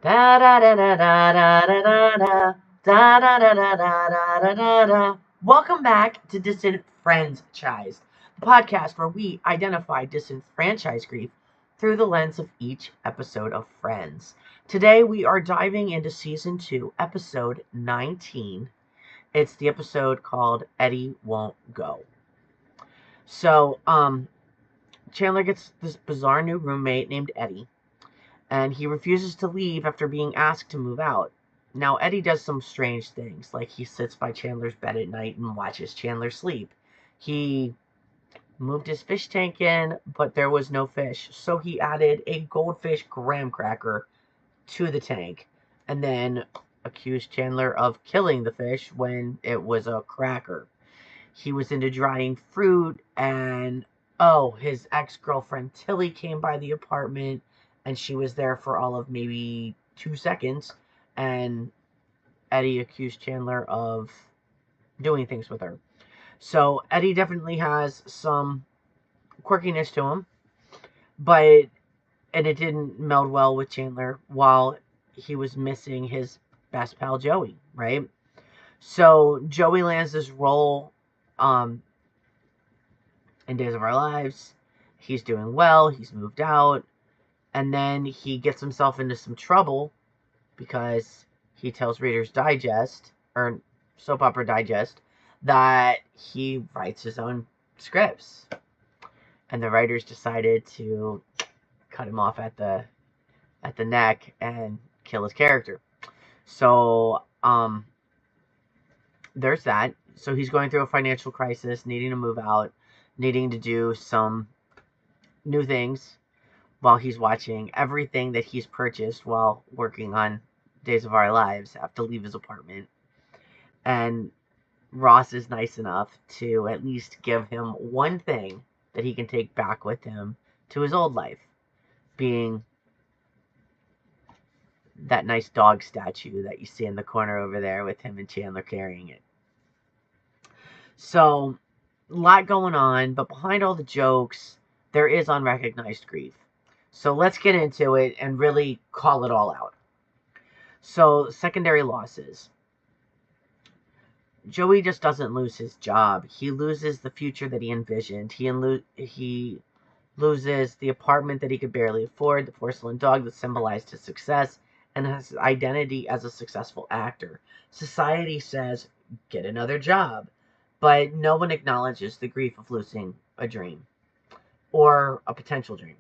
Da da da da da da da da da da da da da da da da. Welcome back to Disenfranchised, the podcast where we identify disenfranchised grief through the lens of each episode of Friends. Today we are diving into season 2, episode 19. It's the episode called Eddie Won't Go. So, Chandler gets this bizarre new roommate named Eddie, and he refuses to leave after being asked to move out. Now, Eddie does some strange things, like he sits by Chandler's bed at night and watches Chandler sleep. He moved his fish tank in, but there was no fish, so he added a goldfish graham cracker to the tank, and then accused Chandler of killing the fish when it was a cracker. He was into drying fruit, and his ex-girlfriend Tilly came by the apartment, and she was there for all of maybe 2 seconds, and Eddie accused Chandler of doing things with her. So Eddie definitely has some quirkiness to him, and it didn't meld well with Chandler while he was missing his best pal Joey, right? So Joey lands this role in Days of Our Lives. He's doing well, he's moved out, and then he gets himself into some trouble because he tells Reader's Digest, or Soap Opera Digest, that he writes his own scripts. And the writers decided to cut him off at the neck and kill his character. So, there's that. So he's going through a financial crisis, needing to move out, needing to do some new things while he's watching everything that he's purchased while working on Days of Our Lives have to leave his apartment. And Ross is nice enough to at least give him one thing that he can take back with him to his old life, being that nice dog statue that you see in the corner over there with him and Chandler carrying it. So, a lot going on, but behind all the jokes, there is unrecognized grief. So let's get into it and really call it all out. So, secondary losses. Joey just doesn't lose his job. He loses the future that he envisioned. He loses the apartment that he could barely afford, the porcelain dog that symbolized his success, and his identity as a successful actor. Society says, get another job, but no one acknowledges the grief of losing a dream or a potential dream.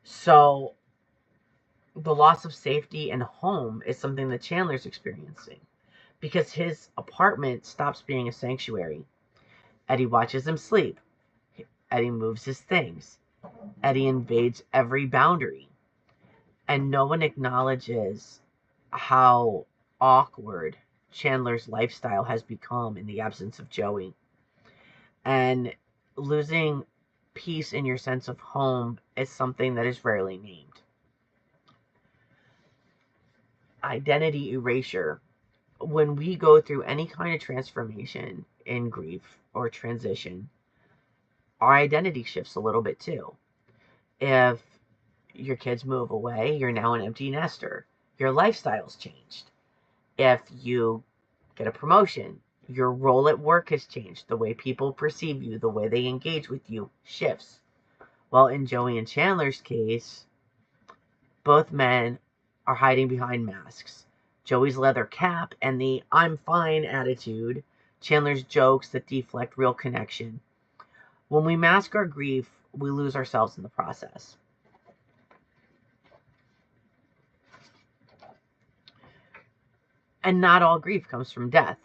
So the loss of safety and home is something that Chandler's experiencing because his apartment stops being a sanctuary. Eddie watches him sleep. Eddie moves his things. Eddie invades every boundary. And no one acknowledges how awkward Chandler's lifestyle has become in the absence of Joey. And losing peace in your sense of home is something that is rarely named. Identity erasure. When we go through any kind of transformation in grief or transition, our identity shifts a little bit too. If your kids move away, you're now an empty nester. Your lifestyle's changed. If you get a promotion, your role at work has changed. The way people perceive you, the way they engage with you shifts. Well, in Joey and Chandler's case, both men are hiding behind masks. Joey's leather cap and the I'm fine attitude, Chandler's jokes that deflect real connection. When we mask our grief, we lose ourselves in the process. And not all grief comes from death.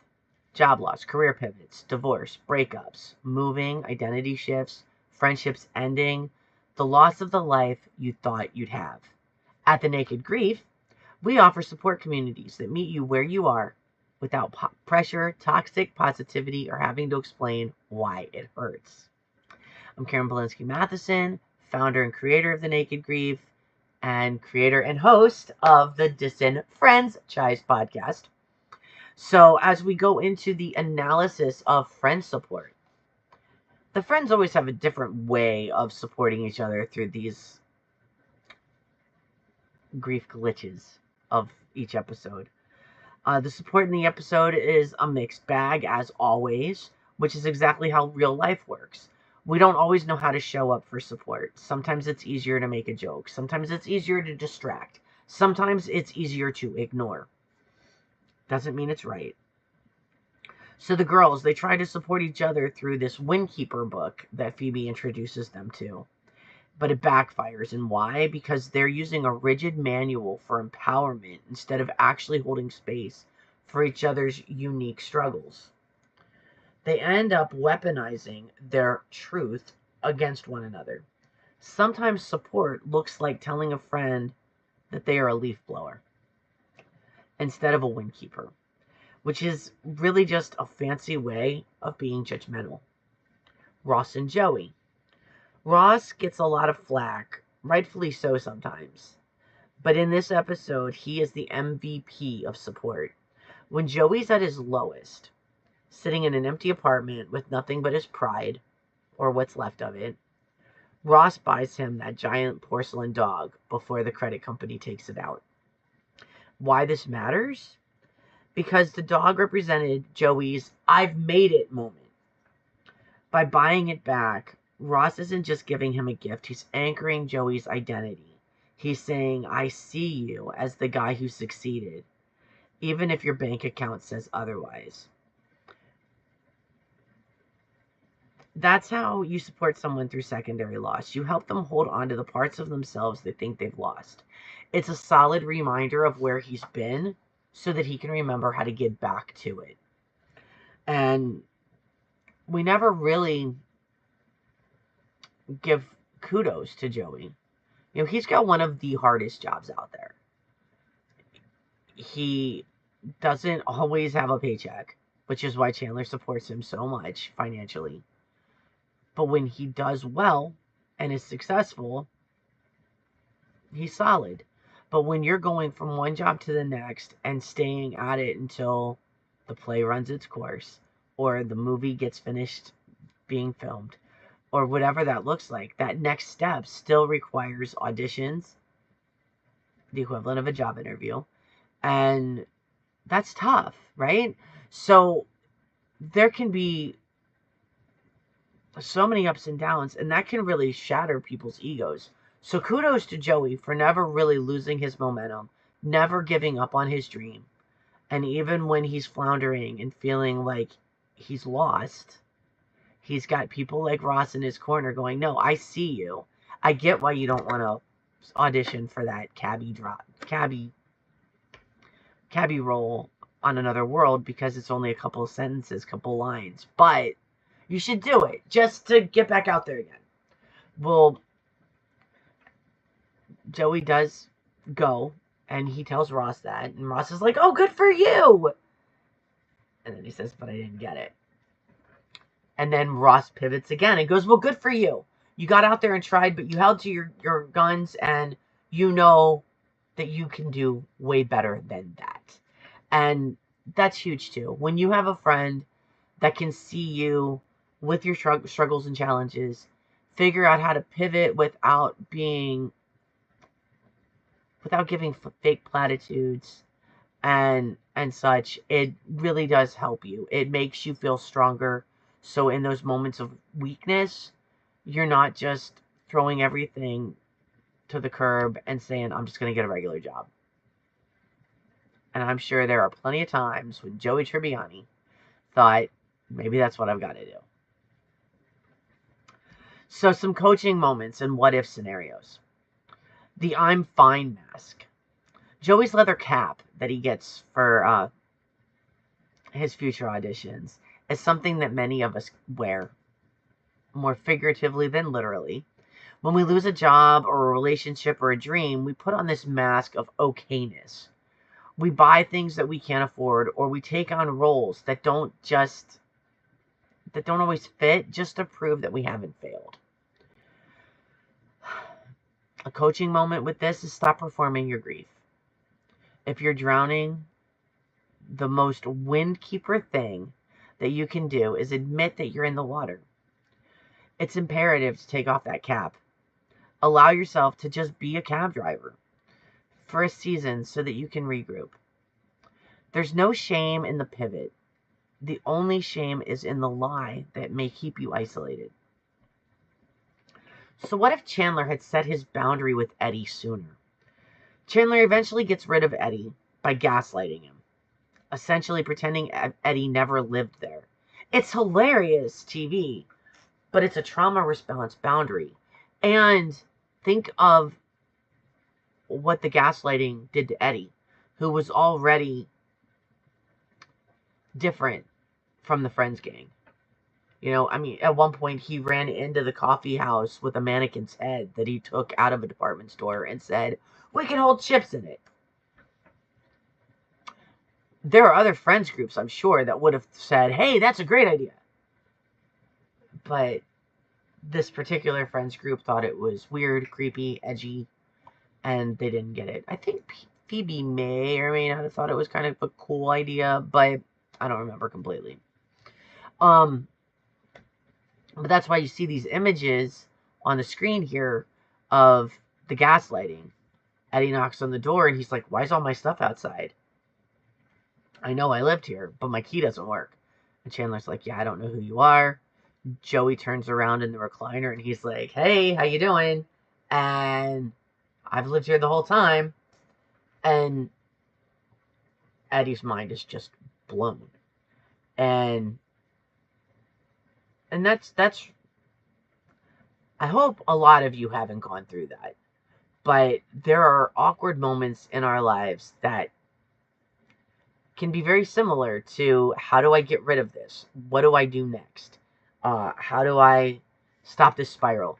Job loss, career pivots, divorce, breakups, moving, identity shifts, friendships ending, the loss of the life you thought you'd have. At The Naked Grief, we offer support communities that meet you where you are without pressure, toxic positivity, or having to explain why it hurts. I'm Karen Mathison, founder and creator of The Naked Grief, and creator and host of the Disenfranchised podcast. So as we go into the analysis of friend support, the friends always have a different way of supporting each other through these grief glitches, of each episode. The support in the episode is a mixed bag, as always, which is exactly how real life works. We don't always know how to show up for support. Sometimes it's easier to make a joke. Sometimes it's easier to distract. Sometimes it's easier to ignore. Doesn't mean it's right. So the girls, they try to support each other through this Windkeeper book that Phoebe introduces them to. But it backfires. And why? Because they're using a rigid manual for empowerment instead of actually holding space for each other's unique struggles. They end up weaponizing their truth against one another. Sometimes support looks like telling a friend that they are a leaf blower instead of a windkeeper, which is really just a fancy way of being judgmental. Ross and Joey. Ross gets a lot of flack, rightfully so sometimes. But in this episode, he is the MVP of support. When Joey's at his lowest, sitting in an empty apartment with nothing but his pride, or what's left of it, Ross buys him that giant porcelain dog before the credit company takes it out. Why this matters? Because the dog represented Joey's "I've made it" moment. By buying it back, Ross isn't just giving him a gift, he's anchoring Joey's identity. He's saying, I see you as the guy who succeeded, even if your bank account says otherwise. That's how you support someone through secondary loss. You help them hold on to the parts of themselves they think they've lost. It's a solid reminder of where he's been so that he can remember how to get back to it. And we never really give kudos to Joey. You know, he's got one of the hardest jobs out there. He doesn't always have a paycheck, which is why Chandler supports him so much financially. But when he does well and is successful, he's solid. But when you're going from one job to the next and staying at it until the play runs its course or the movie gets finished being filmed, or whatever that looks like, that next step still requires auditions, the equivalent of a job interview, and that's tough, right? So there can be so many ups and downs, and that can really shatter people's egos. So kudos to Joey for never really losing his momentum, never giving up on his dream, and even when he's floundering and feeling like he's lost, he's got people like Ross in his corner going, no, I see you. I get why you don't want to audition for that cabbie role on Another World because it's only a couple of sentences, couple lines. But you should do it just to get back out there again. Well, Joey does go, and he tells Ross that, and Ross is like, oh, good for you. And then he says, but I didn't get it. And then Ross pivots again and goes, well, good for you. You got out there and tried, but you held to your guns, and you know that you can do way better than that. And that's huge, too. When you have a friend that can see you with your struggles and challenges, figure out how to pivot without giving fake platitudes and such, it really does help you. It makes you feel stronger. So in those moments of weakness, you're not just throwing everything to the curb and saying, I'm just going to get a regular job. And I'm sure there are plenty of times when Joey Tribbiani thought, maybe that's what I've got to do. So some coaching moments and what-if scenarios. The I'm fine mask. Joey's leather cap that he gets for his future auditions is something that many of us wear, more figuratively than literally. When we lose a job or a relationship or a dream, we put on this mask of okayness. We buy things that we can't afford, or we take on roles that don't always fit just to prove that we haven't failed. A coaching moment with this is stop performing your grief. If you're drowning, the most windkeeper thing that you can do is admit that you're in the water. It's imperative to take off that cap. Allow yourself to just be a cab driver. for a season so that you can regroup. There's no shame in the pivot. The only shame is in the lie that may keep you isolated. So what if Chandler had set his boundary with Eddie sooner? Chandler eventually gets rid of Eddie by gaslighting him, essentially pretending Eddie never lived there. It's hilarious TV, but it's a trauma response boundary. And think of what the gaslighting did to Eddie, who was already different from the Friends gang. You know, I mean, at one point he ran into the coffee house with a mannequin's head that he took out of a department store and said, "We can hold chips in it." There are other Friends groups, I'm sure, that would have said, "Hey, that's a great idea." But this particular Friends group thought it was weird, creepy, edgy, and they didn't get it. I think Phoebe may or may not have thought it was kind of a cool idea, but I don't remember completely. But that's why you see these images on the screen here of the gaslighting. Eddie knocks on the door and he's like, "Why is all my stuff outside? I know I lived here, but my key doesn't work." And Chandler's like, "Yeah, I don't know who you are." Joey turns around in the recliner and he's like, "Hey, how you doing?" And "I've lived here the whole time." And Eddie's mind is just blown. And that's I hope a lot of you haven't gone through that. But there are awkward moments in our lives that can be very similar to, how do I get rid of this? What do I do next? How do I stop this spiral?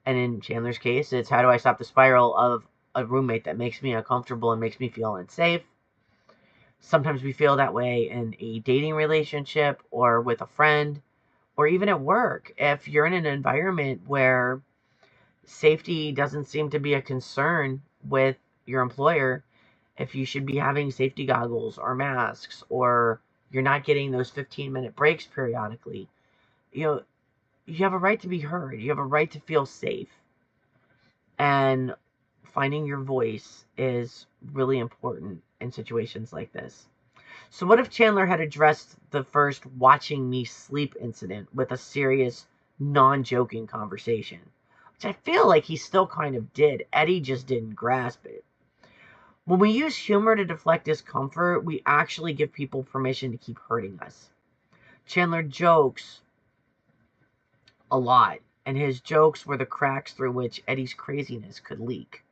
And in Chandler's case, it's, how do I stop the spiral of a roommate that makes me uncomfortable and makes me feel unsafe? Sometimes we feel that way in a dating relationship or with a friend or even at work. If you're in an environment where safety doesn't seem to be a concern with your employer, if you should be having safety goggles or masks, or you're not getting those 15-minute breaks periodically, you have a right to be heard. You have a right to feel safe. And finding your voice is really important in situations like this. So what if Chandler had addressed the first "watching me sleep" incident with a serious, non-joking conversation? Which I feel like he still kind of did. Eddie just didn't grasp it. When we use humor to deflect discomfort, we actually give people permission to keep hurting us. Chandler jokes a lot, and his jokes were the cracks through which Eddie's craziness could leak.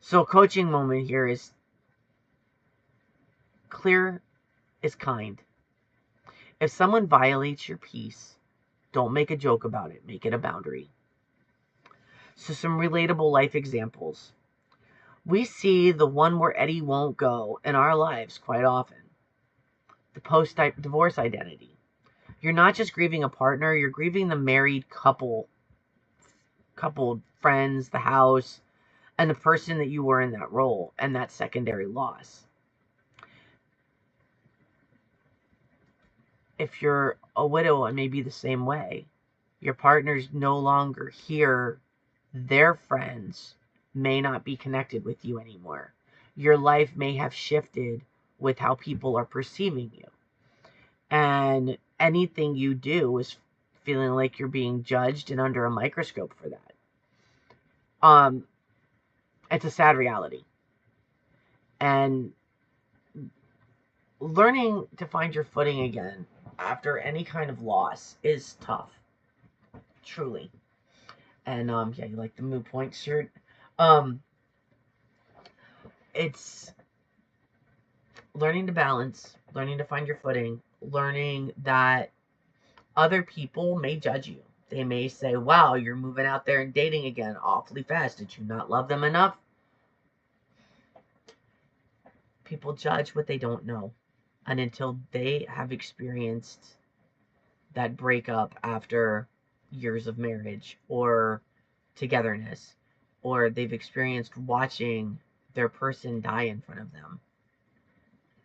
So a coaching moment here is, clear is kind. If someone violates your peace, don't make a joke about it. Make it a boundary. So some relatable life examples. We see the one where Eddie won't go in our lives quite often. The post-divorce identity. You're not just grieving a partner, you're grieving the married couple, friends, the house, and the person that you were in that role, and that secondary loss. If you're a widow, it may be the same way. Your partner's no longer here. Their friends may not be connected with you anymore. Your life may have shifted with how people are perceiving you. And anything you do is feeling like you're being judged and under a microscope for that. It's a sad reality. And learning to find your footing again after any kind of loss is tough. Truly. And yeah, you like the Moo Point shirt. It's learning to balance, learning to find your footing, learning that other people may judge you. They may say, "Wow, you're moving out there and dating again awfully fast. Did you not love them enough?" People judge what they don't know. And until they have experienced that breakup after years of marriage or togetherness, or they've experienced watching their person die in front of them,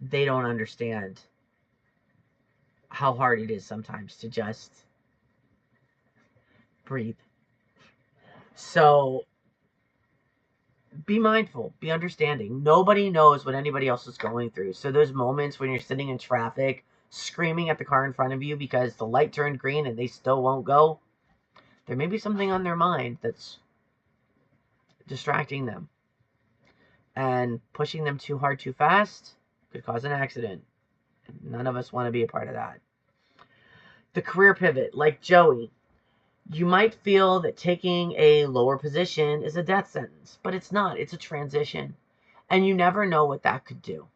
they don't understand how hard it is sometimes to just breathe. So be mindful, be understanding. Nobody knows what anybody else is going through. So those moments when you're sitting in traffic, screaming at the car in front of you because the light turned green and they still won't go, there may be something on their mind that's distracting them. And pushing them too hard too fast could cause an accident. None of us want to be a part of that. The career pivot, like Joey. You might feel that taking a lower position is a death sentence, but it's not. It's a transition. And you never know what that could do.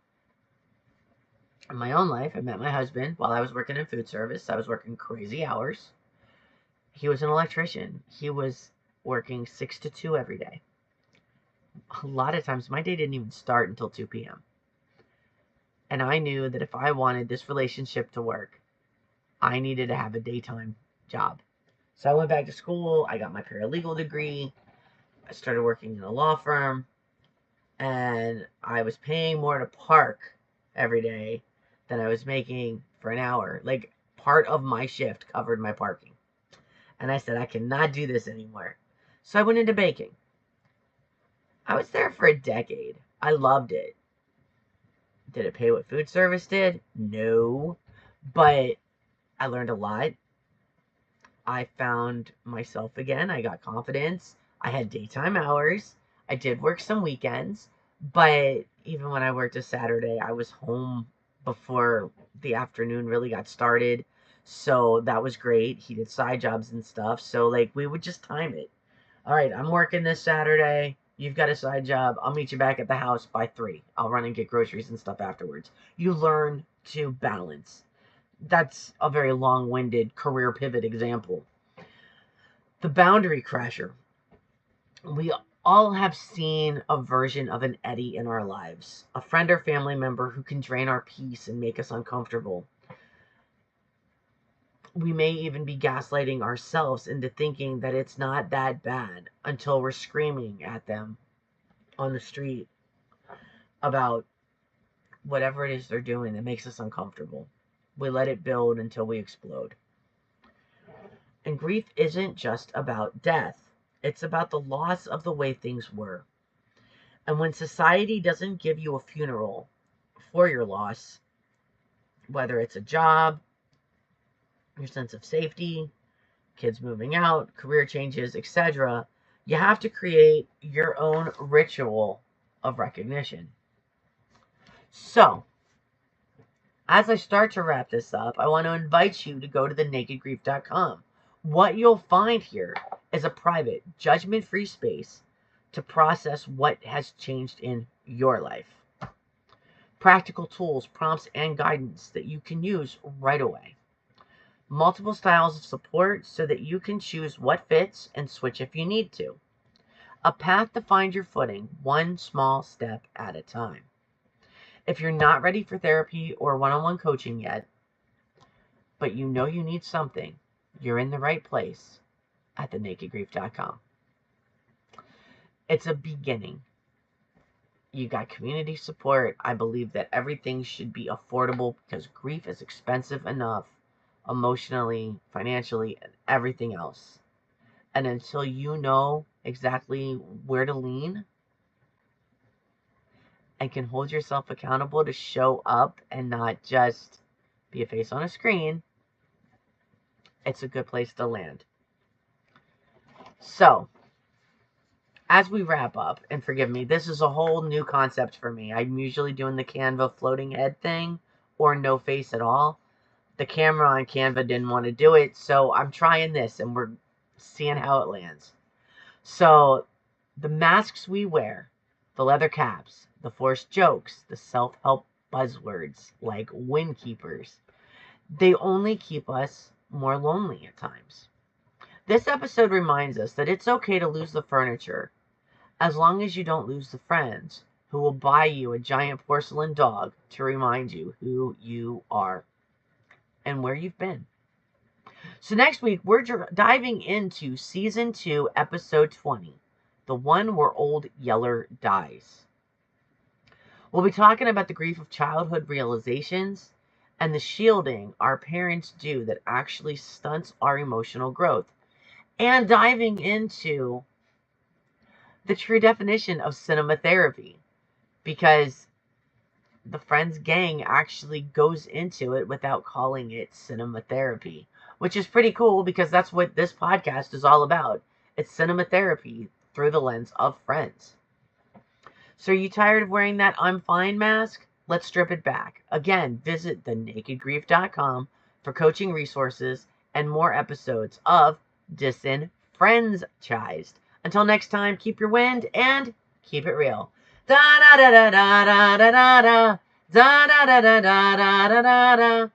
In my own life, I met my husband while I was working in food service. I was working crazy hours. He was an electrician. He was working 6 to 2 every day. A lot of times, my day didn't even start until 2 p.m. And I knew that if I wanted this relationship to work, I needed to have a daytime job. So I went back to school. I got my paralegal degree. I started working in a law firm. And I was paying more to park every day than I was making for an hour. Like, part of my shift covered my parking. And I said, I cannot do this anymore. So I went into baking. I was there for a decade. I loved it. Did it pay what food service did? No. But I learned a lot. I found myself again. I got confidence. I had daytime hours. I did work some weekends. But even when I worked a Saturday, I was home before the afternoon really got started. So that was great. He did side jobs and stuff. So, like, we would just time it. All right, I'm working this Saturday. You've got a side job. I'll meet you back at the house by 3. I'll run and get groceries and stuff afterwards. You learn to balance. That's a very long-winded career pivot example. The boundary crasher. We all have seen a version of an Eddie in our lives. A friend or family member who can drain our peace and make us uncomfortable. We may even be gaslighting ourselves into thinking that it's not that bad until we're screaming at them on the street about whatever it is they're doing that makes us uncomfortable. We let it build until we explode. And grief isn't just about death. It's about the loss of the way things were. And when society doesn't give you a funeral for your loss, whether it's a job, your sense of safety, kids moving out, career changes, etc., you have to create your own ritual of recognition. So, as I start to wrap this up, I want to invite you to go to thenakedgrief.com. What you'll find here is a private, judgment-free space to process what has changed in your life. Practical tools, prompts, and guidance that you can use right away. Multiple styles of support so that you can choose what fits and switch if you need to. A path to find your footing, one small step at a time. If you're not ready for therapy or one-on-one coaching yet, but you know you need something, you're in the right place at thenakedgrief.com. It's a beginning. You got community support. I believe that everything should be affordable because grief is expensive enough emotionally, financially, and everything else. And until you know exactly where to lean and can hold yourself accountable to show up and not just be a face on a screen, it's a good place to land. So, as we wrap up, and forgive me, this is a whole new concept for me. I'm usually doing the Canva floating head thing or no face at all. The camera on Canva didn't want to do it, so I'm trying this and we're seeing how it lands. So, the masks we wear, the leather caps, the forced jokes, the self-help buzzwords like windkeepers, they only keep us more lonely at times. This episode reminds us that it's okay to lose the furniture as long as you don't lose the friends who will buy you a giant porcelain dog to remind you who you are and where you've been. So next week, we're diving into Season 2, Episode 20, the one where Old Yeller dies. We'll be talking about the grief of childhood realizations and the shielding our parents do that actually stunts our emotional growth. And diving into the true definition of cinema therapy, because the Friends gang actually goes into it without calling it cinema therapy, which is pretty cool because that's what this podcast is all about. It's cinema therapy through the lens of Friends. So are you tired of wearing that I'm fine mask? Let's strip it back. Again, visit thenakedgrief.com for coaching resources and more episodes of Disenfranchised. Until next time, keep your wind and keep it real. Da da da da da da da da da da da da da da da da.